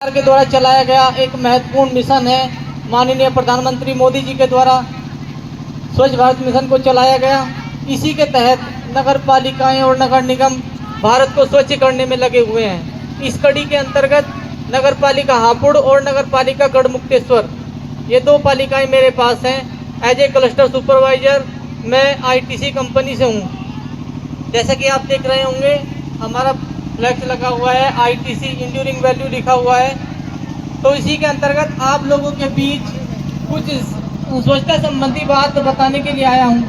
सरकार के द्वारा चलाया गया एक महत्वपूर्ण मिशन है। माननीय प्रधानमंत्री मोदी जी के द्वारा स्वच्छ भारत मिशन को चलाया गया। इसी के तहत नगर पालिकाएँ और नगर निगम भारत को स्वच्छ करने में लगे हुए हैं। इस कड़ी के अंतर्गत नगर पालिका हापुड़ और नगर पालिका गढ़मुक्तेश्वर, ये दो पालिकाएँ मेरे पास हैं। एज ए क्लस्टर सुपरवाइजर मैं आईटीसी कंपनी से हूँ। जैसा कि आप देख रहे होंगे, हमारा फ्लैक्स लगा हुआ है, आईटीसी इंड्यूरिंग वैल्यू लिखा हुआ है। तो इसी के अंतर्गत आप लोगों के बीच कुछ स्वच्छता संबंधी बात बताने के लिए आया हूँ।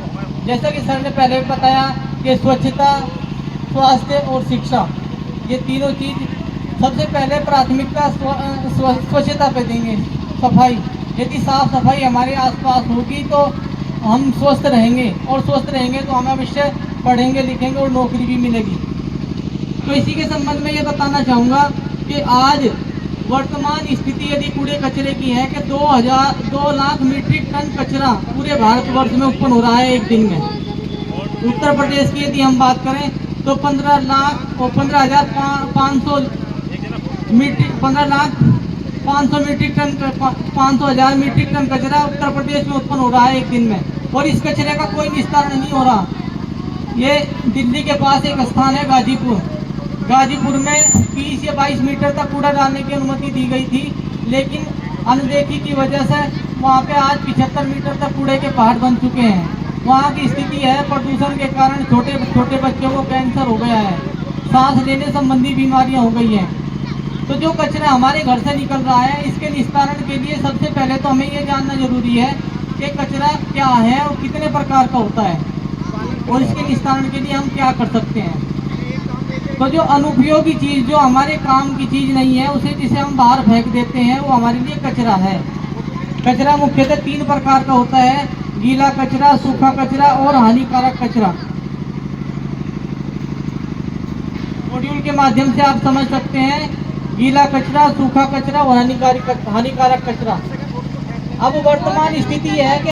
जैसा कि सर ने पहले बताया कि स्वच्छता, स्वास्थ्य और शिक्षा, ये तीनों चीज़ सबसे पहले प्राथमिकता स्वच्छता पे देंगे। सफाई, यदि साफ सफाई हमारे आसपास होगी तो हम स्वस्थ रहेंगे, और स्वस्थ रहेंगे तो हम अवश्य पढ़ेंगे लिखेंगे और नौकरी भी मिलेगी। तो इसी के संबंध में ये बताना चाहूँगा कि आज वर्तमान स्थिति यदि कूड़े कचरे की है कि 2 लाख मीट्रिक टन कचरा पूरे भारतवर्ष में उत्पन्न हो रहा है एक दिन में। उत्तर प्रदेश की यदि हम बात करें तो 15,500 मीट्रिक टन 500,000 मीट्रिक टन कचरा उत्तर प्रदेश में उत्पन्न हो रहा है एक दिन में, और इस कचरे का कोई निस्तारण नहीं हो रहा। ये दिल्ली के पास एक स्थान है गाजीपुर में 20 या 22 मीटर तक कूड़ा डालने की अनुमति दी गई थी, लेकिन अनदेखी की वजह से वहाँ पे आज 75 मीटर तक कूड़े के पहाड़ बन चुके हैं। वहाँ की स्थिति है, प्रदूषण के कारण छोटे छोटे बच्चों को कैंसर हो गया है, सांस लेने संबंधी बीमारियाँ हो गई हैं। तो जो कचरा हमारे घर से निकल रहा है, इसके निस्तारण के लिए सबसे पहले तो हमें ये जानना जरूरी है कि कचरा क्या है और कितने प्रकार का होता है, और इसके निस्तारण के लिए हम क्या कर सकते हैं। तो जो अनुपयोगी चीज़, जो हमारे काम की चीज़ नहीं है, उसे जिसे हम बाहर फेंक देते हैं, वो हमारे लिए कचरा है। कचरा मुख्यतः 3 प्रकार का होता है: गीला कचरा, सूखा कचरा और हानिकारक कचरा। मॉड्यूल के माध्यम से आप समझ सकते हैं गीला कचरा, सूखा कचरा और हानिकारक कचरा। अब वर्तमान स्थिति है कि